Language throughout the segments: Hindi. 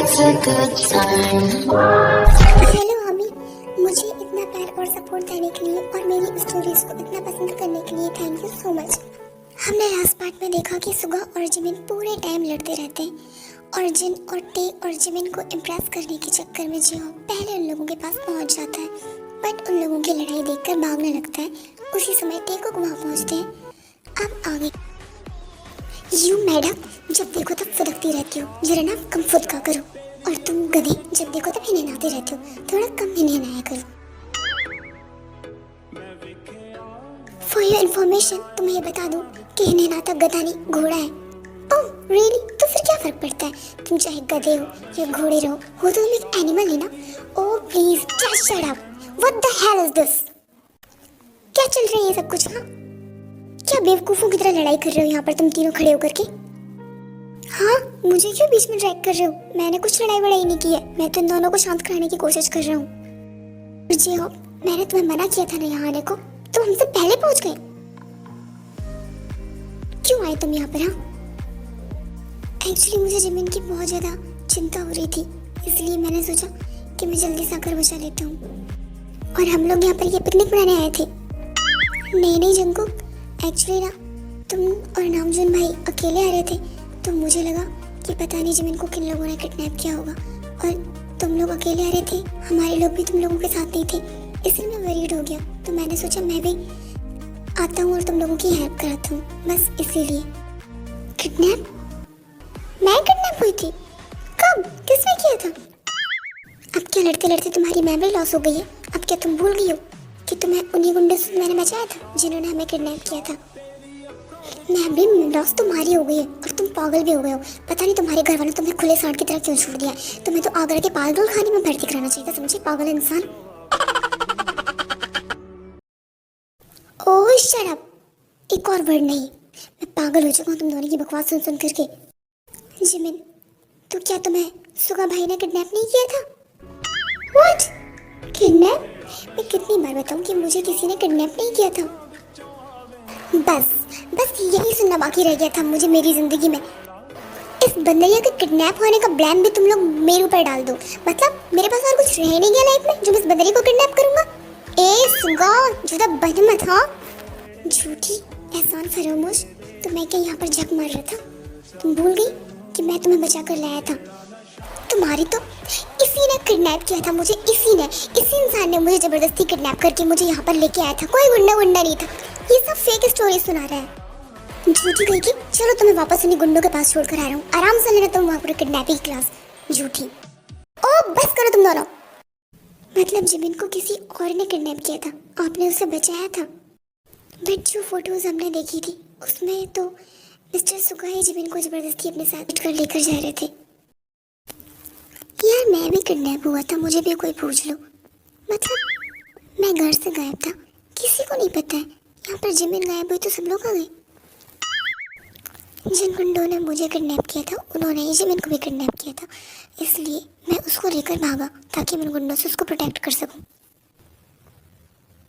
it's a good time. Hello हमी, मुझे इतना प्यार और सपोर्ट देने के लिए और मेरी स्टोरीज को इतना पसंद करने के लिए थैंक यू सो मच। हमने लास्ट पार्ट में देखा कि सुगा और जिमिन पूरे टाइम लड़ते रहते हैं और जिन और टे और जिमिन को इम्प्रेस करने के चक्कर में जियो पहले उन लोगों के पास पहुंच जाता है, बट उन लोगों की लड़ाई देखकर भागने लगता है। उसी समय टे को वहाँ पहुँचते हैं। अब आगे यू मैडम, जब देखो तब फुदकती रहती हो, जरा ना कम फुदका करो। और तुम गधे, जब देखो तब हिनहिनाते रहते हो, थोड़ा कम हिनहिनाया करो। फॉर योर इन्फॉर्मेशन तुम्हें ये बता दूं कि हिनहिनाता गधा नहीं घोड़ा है। Oh really? तो फिर क्या फर्क पड़ता है, तुम चाहे गधे हो या घोड़े रहो, हो तो तुम एक एनिमल ही ना। Oh please just shut up, what the hell is this? क्या चल रहा है ये सब कुछ? हाँ, क्या बेवकूफों की तरह लड़ाई कर रहे हो यहाँ पर तुम तीनों खड़े होकर के? हाँ, मुझे क्यों बीच में ड्रैग कर रहे हो? मैंने कुछ लड़ाई वड़ाई नहीं की है, मैं तो इन दोनों को शांत कराने की कोशिश कर रहा हूँ। जी हो, मैंने तुम्हें मना किया था ना यहाँ आने को, तुम हमसे पहले पहुंच गए। क्यों आए तुम यहाँ पर? हाँ, एक्चुअली मुझे जिमिन की बहुत ज्यादा चिंता हो रही थी, इसलिए मैंने सोचा कि मैं जल्दी से आकर बचा लेता हूँ। और हम लोग यहाँ पर ये पिकनिक मनाने आए थे। नहीं जंकुक, एक्चुअली ना तुम और नामजुन भाई अकेले आ रहे थे, तो मुझे लगा कि पता नहीं जिमिन को किन लोगों ने किडनैप किया होगा, और तुम लोग अकेले आ रहे थे, हमारे लोग भी तुम लोगों के साथ नहीं थे, इसलिए मैं वरीड हो गया। तो मैंने सोचा मैं भी आता हूँ और तुम लोगों की हेल्प कराता हूँ, बस इसीलिए। किडनैप? मैं किडनैप हुई थी? कब? किसने किया था? अब क्या लड़ते लड़ते तुम्हारी मेमोरी लॉस हो गई है? अब क्या तुम भूल गई हो कि तुम्हें उन्हीं गुंडों से मैंने बचाया था जिन्होंने हमें किडनैप किया था? मैं भी लॉस तुम्हारी हो गई है और तुम पागल भी हो गए हो। पता नहीं तुम्हारे घर वालों तुम्हें खुले सांड की तरह क्यों छोड़ दिया। तुम्हें तो आगरा के पागल खाने में भर्ती कराना चाहिए, समझे पागल इंसान। ओह शट अप, एक और वर्ड नहीं, मैं पागल हो चुका हूँ तुम दोनों की बकवास सुन सुन करके। जिमिन, तो क्या तुम्हें सुगा भाई ने किडनैप नहीं किया था? व्हाट? किडनैप? मैं कितनी बार बताऊं कि मुझे किसी ने किडनैप नहीं किया था। बस यही सुनना बाकी रह गया था मुझे मेरी जिंदगी में। इस बंदरिया के किडनैप होने का ब्लेम भी तुम लोग मेरे ऊपर डाल दो। मतलब मेरे पास और कुछ रह नहीं गया लाइफ में जो मैं इस बंदरी को किडनैप करूंगा। ए सुगा, झूठा बन मत। हाँ, झूठी एहसान फरामोश, तो मैं क्या यहाँ पर झक मार रहा था? तुम भूल गई कि मैं तुम्हें बचा कर लाया था? तुम्हारी तो इसी ने किडनैप किया था मुझे, इसी इंसान ने मुझे जबरदस्ती किडनैप करके मुझे यहाँ पर लेके आया था। कोई गुंडा नहीं था, ये सब फेक स्टोरी सुना रहा है। झूठी गई कि चलो तुम्हें वापस उन्हीं गुंडों के पास छोड़ कर आ रहा हूँ, आराम से लेना तुम वहाँ पर किडनैपिंग क्लास। झूठी। ओ बस करो तुम दोनों। मतलब जिमिन को किसी और ने किडनैप किया था, आपने उसे बचाया था, बट जो फोटोज हमने देखी थी उसमें तो मिस्टर सुगा ही जिमिन को जबरदस्ती अपने साथ कर लेकर जा रहे थे। यार मैं भी किडनैप हुआ था, मुझे भी कोई पूछ लो। मतलब मैं घर से गायब था, किसी को नहीं पता है। यहाँ पर जिमिन गायब हुई तो सब लोग आ गए। जिन गुंडों ने मुझे किडनैप किया था उन्होंने ही जिमिन को भी किडनैप किया था, इसलिए मैं उसको लेकर भागा ताकि मैं गुंडों से उसको प्रोटेक्ट कर सकूं।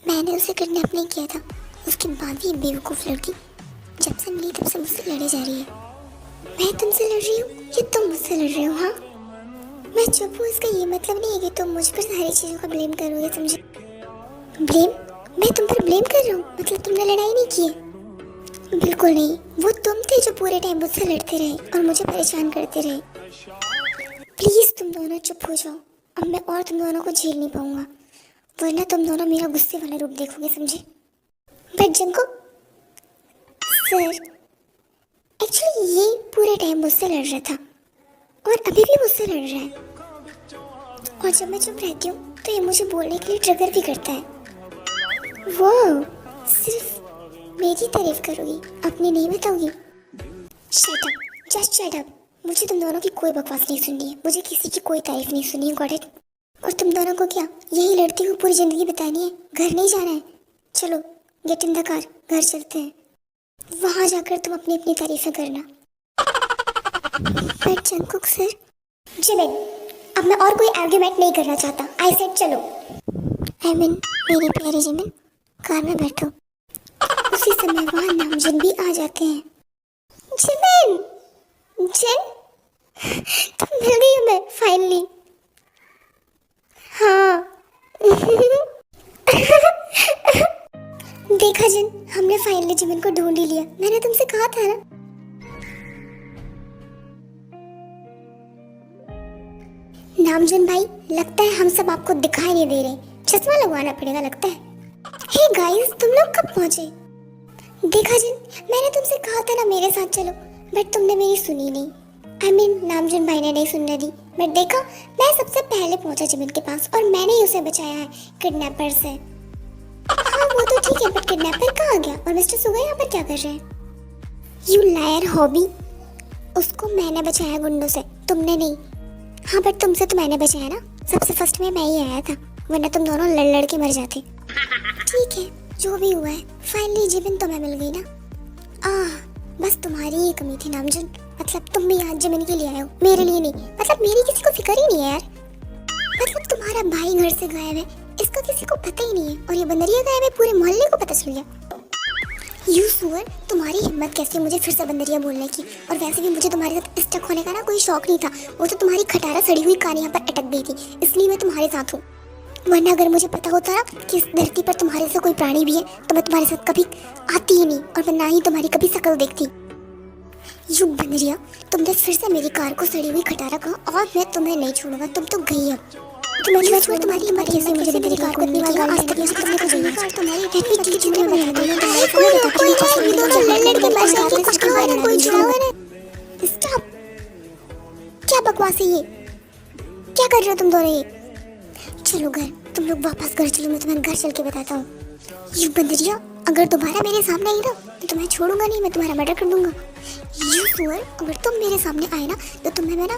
मैंने उसे किडनैप नहीं किया था। उसके बाद भी बेवकूफ़ लड़की जब से मिली तब से मुझसे लड़े जा रही है। मैं तुमसे लड़ रही हूँ या तुम मुझसे लड़ रहे हो? हाँ, मैं चुप हूँ, इसका ये मतलब नहीं है कि तुम मुझ पर सारी चीज़ों का ब्लेम करोगे, समझे? ब्लेम? मैं तुम पर ब्लेम कर रहा हूँ? मतलब तुमने लड़ाई नहीं की है? बिल्कुल नहीं, वो तुम थे जो पूरे टाइम मुझसे लड़ते रहे और मुझे परेशान करते रहे। प्लीज़ तुम दोनों चुप हो जाओ, अब मैं और तुम दोनों को झेल नहीं पाऊंगा, वरना तुम दोनों मेरा गुस्से वाला रूप देखोगे, समझे? बट जिनको सर एक्चुअली ये पूरे टाइम मुझसे लड़ रहा था और अभी भी मुझसे लड़ रहा है, और जब मैं चुप रहती हूँ तो ये मुझे बोलने के लिए ट्रिगर भी करता है। वो सिर्फ मेरी तारीफ करोगी, अपनी नहीं बताओगी? Shut up, just shut up. मुझे तुम दोनों की कोई बकवास नहीं सुननी है, मुझे किसी की कोई तारीफ नहीं सुननी है, गॉट इट? और तुम दोनों को क्या यही लड़ती हुई पूरी जिंदगी बितानी है? घर नहीं जाना है? चलो गेट इन द कार, घर चलते हैं, वहां जाकर तुम अपनी अपनी तारीफें करना। But Jungkook sir. जिमिन, अब मैं और कोई आर्ग्यूमेंट नहीं करना चाहता, आई सेड चलो। आई मीन मेरी प्यारी जिमिन, कार में बैठो। उसी समय वहाँ नामजिन भी आ जाते हैं। जिमिन, जिन, तुम मिल गई हो मैं फाइनली। हाँ। देखा जिन, हमने फाइनली जिमिन को ढूंढ ही लिया। मैंने तुमसे कहा था ना। नामजुन भाई, लगता है हम सब आपको दिखाई नहीं दे रहे, चश्मा लगवाना पड़ेगा लगता है। हे गाइस, तुम लोग कब पहुंचे? देखा जिन, मैंने तुमसे कहा था ना मेरे साथ चलो, बट तुमने मेरी सुनी नहीं। नामजुन भाई ने नहीं सुनने दी। बट देखा, मैं सबसे पहले पहुंचा जिमिन के पास और मैंने ही उसे बचाया है किडनैपर से। हाँ वो तो ठीक है, बट किडनैपर कहाँ गया और मिस्टर सुगा यहाँ पर क्या कर रहे हैं? यू लायर हॉबी, उसको मैंने बचाया गुंडों से, तुमने नहीं। हाँ बट तुमसे तो मैंने बचाया ना, सबसे फर्स्ट में मैं ही आया था, वरना तुम दोनों लड़ लड़ के मर जाते। ठीक है, जो भी हुआ है, फाइनली जिमिन तो मैं मिल गई ना। बस तुम्हारी ही कमी थी नामजुन, मतलब तुम भी आज जिमिन के लिए आए हो, मेरे लिए नहीं। मतलब मेरी किसी को फिक्र ही नहीं है यार। मतलब तुम्हारा भाई घर से गायब है, इसका किसी को पता ही नहीं है, और ये बंदरिया गायब है, पूरे मोहल्ले को पता चल गया। यू सुअर, तुम्हारी हिम्मत कैसी मुझे फिर से बंदरिया बोलने की? और वैसे भी मुझे तुम्हारे साथ स्टक होने का ना कोई शौक नहीं था, वो तो तुम्हारी खटारा सड़ी हुई कान यहाँ पर अटक गई थी, इसलिए मैं तुम्हारे साथ हूँ। वरना अगर मुझे पता होता ना कि इस धरती पर तुम्हारे से कोई प्राणी भी है, तो मैं तुम्हारे साथ कभी आती ही नहीं, और मैं ना ही तुम्हारी कभी शक्ल देखती। यू बंदरिया, तुमने फिर से मेरी कार को सड़ी हुई खटारा कहा, और मैं तुम्हें नहीं छोड़ूंगा, तुम तो गई अब। तुम्हारी हिम्मत कैसे मुझे मेरी कार को इतनी बार आज तक मुझे तुमने को गई कार तुम्हारी हैप्पी की जिंदगी में बना दी। कोई दोनों लड़ के मर जाते, कुछ खावा ना, कोई छुड़ावा ना। स्टॉप, क्या बकवास है ये? क्या कर रहे हो तुम दोनों ये? चलो घर, तुम लोग वापस घर चलो, मैं तुम्हें घर चल के बताता हूँ। यू बंदरिया, अगर दोबारा मेरे सामने आई ना तो तुम्हें छोड़ूंगा नहीं, मैं तुम्हारा मर्डर कर दूंगा। यू सुअर, अगर तुम मेरे सामने आए ना तो तुम्हें मैं ना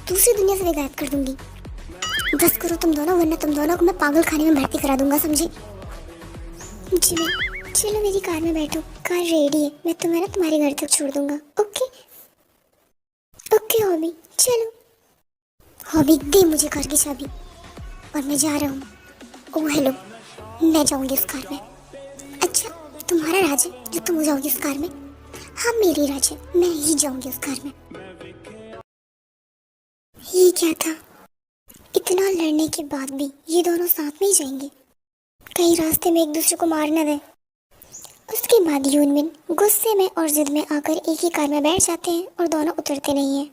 दूसरी दुनिया से गायब कर दूंगी। बस करो तुम दोनों, वरना तुम दोनों को मैं पागल खाने में भर्ती करा दूंगा, समझे? जिमिन, चलो मेरी कार में बैठो, कार रेडी है, मैं तुम्हें ना तुम्हारे घर तक छोड़ दूंगा। ओके ओके हॉबी, चलो। हॉबी, दे मुझे कार की चाबी, और मैं जा रहा हूँ। ओह हेलो, मैं जाऊँगी इस कार में। अच्छा, तुम्हारा राज है जो तुम जाओगी इस कार में? हाँ मेरी राज है, मैं ही जाऊँगी उस कार में। ये क्या था? इतना लड़ने के बाद भी ये दोनों साथ में ही जाएंगे, कहीं रास्ते में एक दूसरे को मार न दें। उसके बाद यूनमिन गुस्से में और जिद में आकर एक ही कार में बैठ जाते हैं और दोनों उतरते नहीं हैं।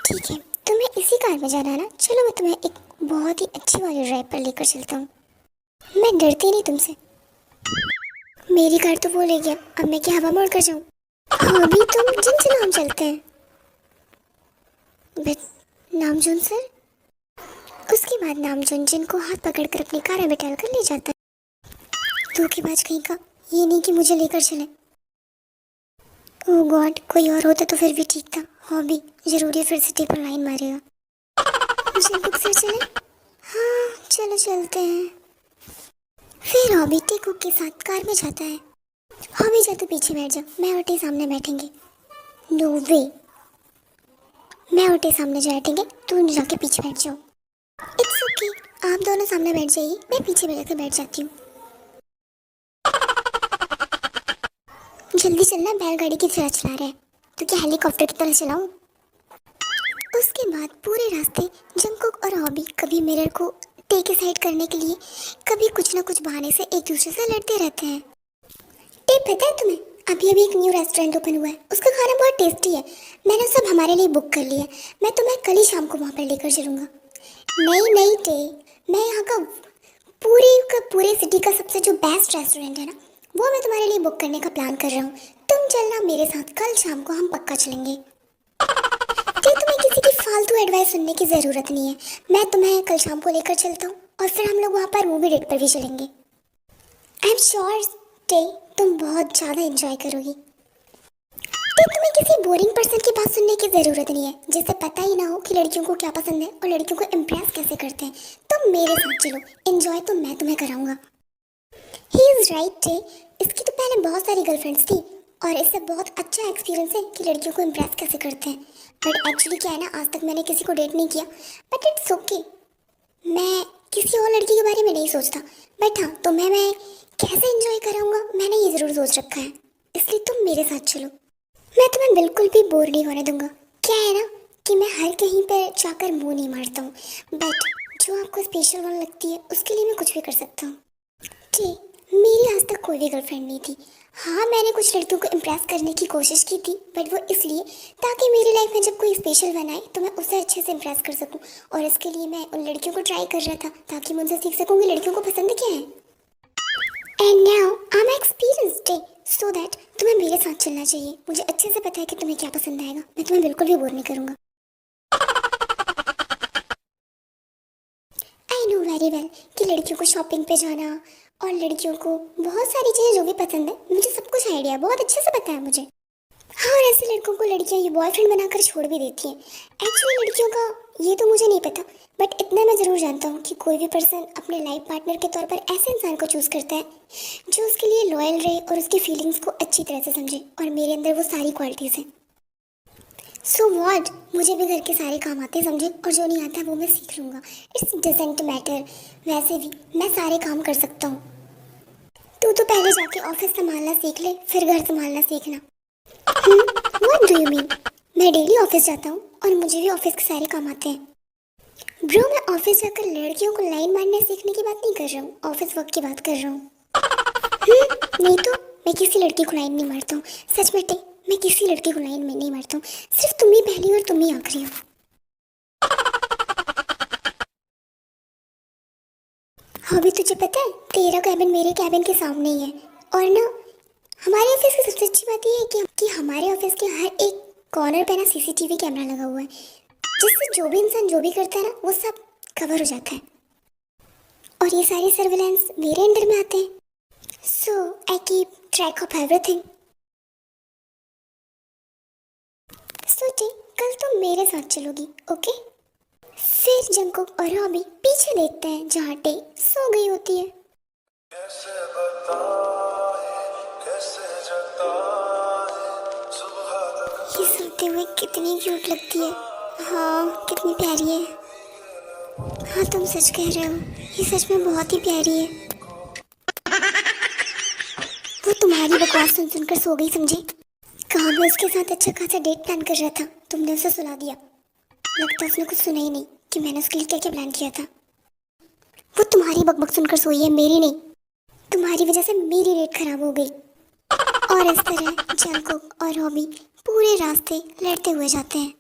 ठीक है, तुम्हें इसी कार में जाना है ना, चलो मैं तुम्हें एक बहुत ही अच्छी वाली ड्राइव पर लेकर चलता हूँ। मैं डरती नहीं तुमसे। मेरी कार तो वो ले गया, अब मैं क्या हवा मोड़ कर जाऊँ? अभी तुम जिन चलो, हम चलते हैं। But Namjoon sir. उसके बाद नामजुन जिन को हाथ पकड़कर अपनी कार में बैठा कर ले जाता है। धोखेबाज कहीं का, ये नहीं कि मुझे लेकर चले। ओह गॉड, कोई और होता तो फिर भी ठीक था। हॉबी जरूरी फिर से टेपर लाइन मारेगा। जिन कुक से चले? हाँ चलो चलते हैं। फिर हॉबी टेकुक के साथ कार में जाता है। हॉबी जा तो पीछे बैठ जा, मैं और टे सामने बैठेंगे। नो वे, मैं और टे सामने बैठेंगे, तुम जाके पीछे बैठ जाओ। इट्स ओके, आप दोनों सामने बैठ जाइए, मैं पीछे बैठ कर बैठ जाती हूँ। जल्दी चलना, बैलगाड़ी की तरह चला रहा है तो क्या हेलीकॉप्टर की तरह चलाऊं? उसके बाद पूरे रास्ते जंगकुक और हॉबी कभी मिरर को टेक साइड करने के लिए, कभी कुछ ना कुछ बहाने से एक दूसरे से लड़ते रहते हैं। टेप पता है तुम्हें, अभी अभी एक न्यू रेस्टोरेंट ओपन हुआ है, उसका खाना बहुत टेस्टी है, मैंने सब हमारे लिए बुक कर लिया है, मैं तुम्हें कल ही शाम को वहाँ पर लेकर चलूँगा। नहीं टे, मैं यहाँ का पूरे सिटी का सबसे जो बेस्ट रेस्टोरेंट है ना, वो मैं तुम्हारे लिए बुक करने का प्लान कर रहा हूँ। तुम चलना मेरे साथ, कल शाम को हम पक्का चलेंगे। तुम्हें किसी की फालतू एडवाइस सुनने की ज़रूरत नहीं है, मैं तुम्हें कल शाम को लेकर चलता हूँ और फिर हम लोग वहाँ पर मूवी डेट पर भी चलेंगे। आई एम श्योर टे, तुम बहुत ज़्यादा एंजॉय करोगी। तुम्हें किसी बोरिंग पर्सन की बात सुनने की ज़रूरत नहीं है, जिसे पता ही ना हो कि लड़कियों को क्या पसंद है और लड़कियों को इम्प्रेस कैसे करते हैं। तुम मेरे साथ चलो, एंजॉय तो मैं तुम्हें कराऊंगा। ही इज़ राइट टे, इसकी तो पहले बहुत सारी गर्लफ्रेंड्स थी और इससे बहुत अच्छा एक्सपीरियंस है कि लड़कियों को इम्प्रेस कैसे करते हैं। बट एक्चुअली क्या है ना, आज तक मैंने किसी को डेट नहीं किया, बट इट्स ओके, मैं किसी और लड़की के बारे में नहीं सोचता। बट हाँ, तुम्हें मैं कैसे एंजॉय कराऊंगा मैंने ये ज़रूर सोच रखा है, इसलिए तुम मेरे साथ चलो, मैं तुम्हें बिल्कुल भी बोर नहीं होने दूंगा। क्या है ना कि मैं हर कहीं पर जाकर मुंह नहीं मारता हूँ, बट जो आपको स्पेशल वन लगती है उसके लिए मैं कुछ भी कर सकता हूँ। ठीक, मेरी आज तक कोई भी गर्लफ्रेंड नहीं थी। हाँ, मैंने कुछ लड़कियों को इम्प्रेस करने की कोशिश की थी, बट वो इसलिए ताकि मेरी लाइफ में जब कोई स्पेशल वन आए तो मैं उसे अच्छे से इम्प्रेस कर सकूं, और इसके लिए मैं उन लड़कियों को ट्राई कर रहा था ताकि मैं उनसे सीख सकूं कि लड़कियों को पसंद क्या है। And now I am experienced so that तुम्हें मेरे साथ चलना चाहिए। मुझे अच्छे से पता है कि तुम्हें क्या पसंद आएगा। मैं तुम्हें बिल्कुल भी बोर नहीं करूंगा। आई नो वेरी वेल कि लड़कियों को शॉपिंग पे जाना और लड़कियों को बहुत सारी चीज़ें जो भी पसंद है, मुझे सब कुछ आइडिया बहुत अच्छे से पता है मुझे। हाँ, और ऐसे लड़कों को लड़कियां ये बॉयफ्रेंड बनाकर छोड़ भी देती हैं। एक्चुअली लड़कियों का ये तो मुझे नहीं पता, बट इतना मैं ज़रूर जानता हूँ कि कोई भी पर्सन अपने लाइफ पार्टनर के तौर पर ऐसे इंसान को चूज़ करता है जो उसके लिए लॉयल रहे और उसकी फीलिंग्स को अच्छी तरह से समझे, और मेरे अंदर वो सारी क्वालिटीज़ हैं। सो व्हाट, मुझे भी घर के सारे काम आते समझे, और जो नहीं आता वो मैं सीख लूँगा। It's doesn't matter. वैसे भी मैं सारे काम कर सकता हूँ। तू तो पहले जाके ऑफिस संभालना सीख ले, फिर घर संभालना सीखना। What do you mean? मैं डेली ऑफिस जाता हूँ और मुझे भी ऑफिस के सारे काम आते हैं। ब्रो, मैं ऑफिस जाकर लड़कियों को लाइन मारने सीखने की बात नहीं कर रहा हूँ, ऑफिस वर्क की बात कर रहा हूँ। नहीं तो मैं किसी लड़की को लाइन नहीं मारता हूँ। सच में टे, मैं किसी लड़की को लाइन में नहीं मारता हूँ। सिर्फ तुम ही पहली और तुम ही आखिरी हो। हाँ, भी तुझे पता है तेरा कैबिन मेरे कैबिन के सामने ही है, और ना हमारे ऑफिस की सबसे अच्छी बात ये है कि हमारे ऑफिस के हर एक कॉर्नर पे ना सीसीटीवी कैमरा लगा हुआ है, जिससे जो भी इंसान जो भी करता है ना वो सब कवर हो जाता है, और ये सारे सर्विलेंस मेरे अंडर में आते हैं। So I keep track of everything. So कल तुम मेरे साथ चलोगी, ओके? फिर जंकुक और रॉबी पीछे देखते हैं जहाँ टे सो गई होती है। कैसे बताए, कैसे जताए, सुबह तक ये सोते हुए कितनी क्यूट लगती है। हाँ, कितनी प्यारी है। हाँ, तुम सच कह रहे हो, ये सच में बहुत ही प्यारी है। वो तुम्हारी बकवास सुन सुनकर सो गई समझे। कहाँ मैं उसके साथ अच्छा खासा डेट प्लान कर रहा था, तुमने उसे सुला दिया। लगता उसने कुछ सुना ही नहीं कि मैंने उसके लिए क्या क्या प्लान किया था। वो तुम्हारी बकबक सुनकर सोई है, मेरी नहीं। तुम्हारी वजह से मेरी डेट खराब हो गई। और इस तरह जंकुक और रॉबी पूरे रास्ते लड़ते हुए जाते हैं।